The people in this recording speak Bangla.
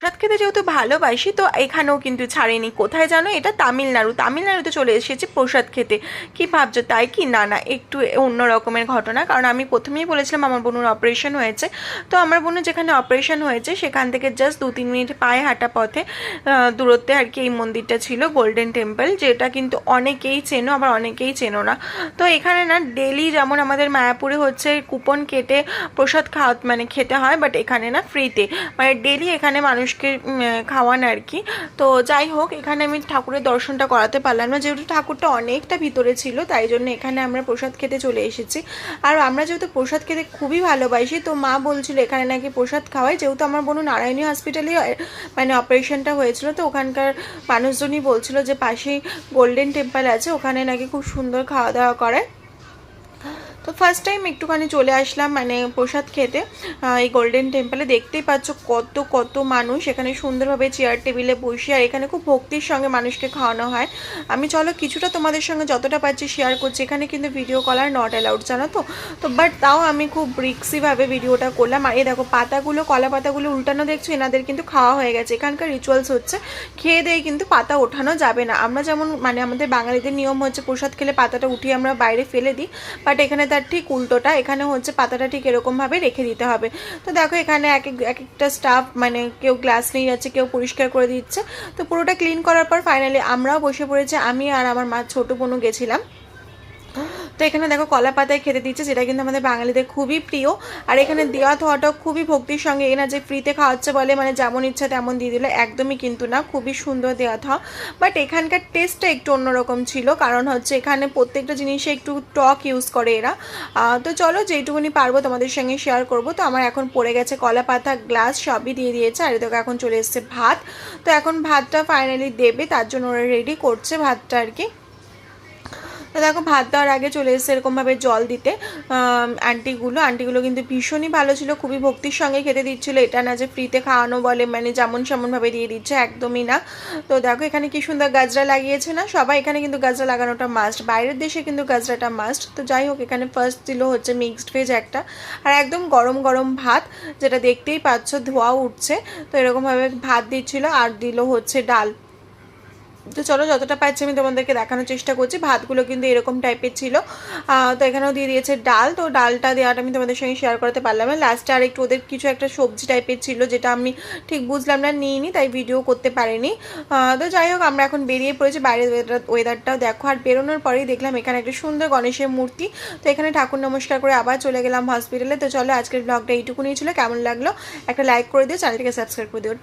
প্রসাদ খেতে যেহেতু ভালোবাসি তো এখানেও কিন্তু ছাড়েনি। কোথায় জানো, এটা তামিলনাড়ুতে চলে এসেছি প্রসাদ খেতে। কি ভাবছো তাই কি? না না, একটু অন্য রকমের ঘটনা। কারণ আমি প্রথমেই বলেছিলাম আমার বোনের অপারেশন হয়েছে। তো আমার বোনের যেখানে অপারেশন হয়েছে সেখান থেকে জাস্ট 2-3 মিনিট পায়ে হাঁটা পথে দূরত্বে আর কি এই মন্দিরটা ছিল, গোল্ডেন টেম্পল, যেটা কিন্তু অনেকেই চেনো আবার অনেকেই চেনো না। তো এখানে না ডেলি যেমন আমাদের মায়াপুরে হচ্ছে কুপন কেটে প্রসাদ মানে খেতে হয়, বাট এখানে না ফ্রিতে, মানে ডেলি এখানে মানুষকে খাওয়ান আর কি। তো যাই হোক, এখানে আমি ঠাকুরের দর্শনটা করাতে পারলাম না, যেহেতু ঠাকুরটা অনেকটা ভিতরে ছিল, তাই জন্য এখানে আমরা প্রসাদ খেতে চলে এসেছি। আর আমরা যেহেতু প্রসাদ খেতে খুবই ভালোবাসি, তো মা বলছিল এখানে নাকি প্রসাদ খাওয়ায়। যেহেতু আমার বোন নারায়ণী হসপিটালে মানে অপারেশনটা হয়েছিল, তো ওখানকার মানুষজনই বলছিল যে পাশেই গোল্ডেন টেম্পল আছে, ওখানে নাকি খুব সুন্দর খাওয়া দাওয়া করে। তো ফার্স্ট টাইম একটুখানি চলে আসলাম মানে প্রসাদ খেতে এই গোল্ডেন টেম্পলে। দেখতেই পাচ্ছ কত কত মানুষ এখানে সুন্দরভাবে চেয়ার টেবিলে বসে, আর এখানে খুব ভক্তির সঙ্গে মানুষকে খাওয়ানো হয়। আমি চলো কিছুটা তোমাদের সঙ্গে যতটা পারছি শেয়ার করছি। এখানে কিন্তু ভিডিও কলার নট অ্যালাউড, জানো তো। তো বাট তাও আমি খুব রিক্সিভাবে ভিডিওটা করলাম। আর এই দেখো পাতাগুলো, কলা পাতাগুলো উল্টানো দেখছো, এনাদের কিন্তু খাওয়া হয়ে গেছে। এখানকার রিচুয়ালস হচ্ছে খেয়ে দিয়ে কিন্তু পাতা ওঠানো যাবে না। আমরা যেমন মানে আমাদের বাঙালিদের নিয়ম হচ্ছে প্রসাদ খেলে পাতাটা উঠিয়ে আমরা বাইরে ফেলে দিই, বাট এখানে তার ঠিক উল্টোটা। এখানে হচ্ছে পাতাটা ঠিক এরকমভাবে রেখে দিতে হবে। তো দেখো এখানে এক একটা স্টাফ মানে কেউ গ্লাস নিয়ে যাচ্ছে, কেউ পরিষ্কার করে দিচ্ছে। তো পুরোটা ক্লিন করার পর ফাইনালি আমরাও বসে পড়েছি। আমি আর আমার মা ছোট বোনও গেছিলাম। তো এখানে দেখো কলা পাতায় খেতে দিচ্ছে, যেটা কিন্তু আমাদের বাঙালিদের খুবই প্রিয়। আর এখানে দেওয়া থাওয়াটাও খুবই ভক্তির সঙ্গে, এনা যে ফ্রিতে খাওয়াচ্ছে বলে মানে যেমন ইচ্ছা তেমন দিয়ে দিল, একদমই কিন্তু না, খুবই সুন্দর দেওয়া থাওয়া। বাট এখানকার টেস্টটা একটু অন্যরকম ছিল, কারণ হচ্ছে এখানে প্রত্যেকটা জিনিসে একটু টক ইউজ করে এরা। তো চলো যেইটুকুনি পারবো তোমাদের সঙ্গে শেয়ার করব। তো আমার এখন পড়ে গেছে কলা পাতা, গ্লাস সবই দিয়ে দিয়েছে। আর দেখো এখন চলে এসছে ভাত। তো এখন ভাতটা ফাইনালি দেবে, তার জন্য ওরা রেডি করছে ভাতটা আর কি। তো দেখো ভাত দেওয়ার আগে চলে এসেছে এরকমভাবে জল দিতে আন্টিগুলো কিন্তু ভীষণই ভালো ছিল, খুবই ভক্তির সঙ্গে খেতে দিচ্ছিল। এটা না যে ফ্রিতে খাওয়ানো বলে মানে যেমন সেমনভাবে দিয়ে দিচ্ছে, একদমই না। তো দেখো এখানে কি সুন্দর গাজরা লাগিয়েছে না সবাই, এখানে কিন্তু গাজরা লাগানোটা মাস্ট, বাইরের দেশে কিন্তু গাজরাটা মাস্ট। তো যাই হোক এখানে ফার্স্ট দিল হচ্ছে মিক্সড ভেজ একটা, আর একদম গরম গরম ভাত, যেটা দেখতেই পাচ্ছ ধোয়া উঠছে। তো এরকমভাবে ভাত দিচ্ছিল, আর দিল হচ্ছে ডাল। তো চলো যতটা পাচ্ছি আমি তোমাদেরকে দেখানোর চেষ্টা করছি। ভাতগুলো কিন্তু এরকম টাইপের ছিল। তো এখানেও দিয়ে দিয়েছে ডাল। তো ডালটা দেওয়াটা আমি তোমাদের সঙ্গে শেয়ার করতে পারলাম না। লাস্টে আর একটু ওদের কিছু একটা সবজি টাইপের ছিল, যেটা আমি ঠিক বুঝলাম না, নিইনি, তাই ভিডিও করতে পারিনি। তো যাই হোক আমরা এখন বেরিয়ে পড়েছি। বাইরের ওয়েদারটাও দেখো। আর বেরোনোর পরেই দেখলাম এখানে একটা সুন্দর গণেশের মূর্তি। তো এখানে ঠাকুর নমস্কার করে আবার চলে গেলাম হসপিটালে। তো চলো আজকের ব্লগটা এইটুকুনি ছিল। কেমন লাগলো একটা লাইক করে দিও, চ্যানেলটিকে সাবস্ক্রাইব করে দিও।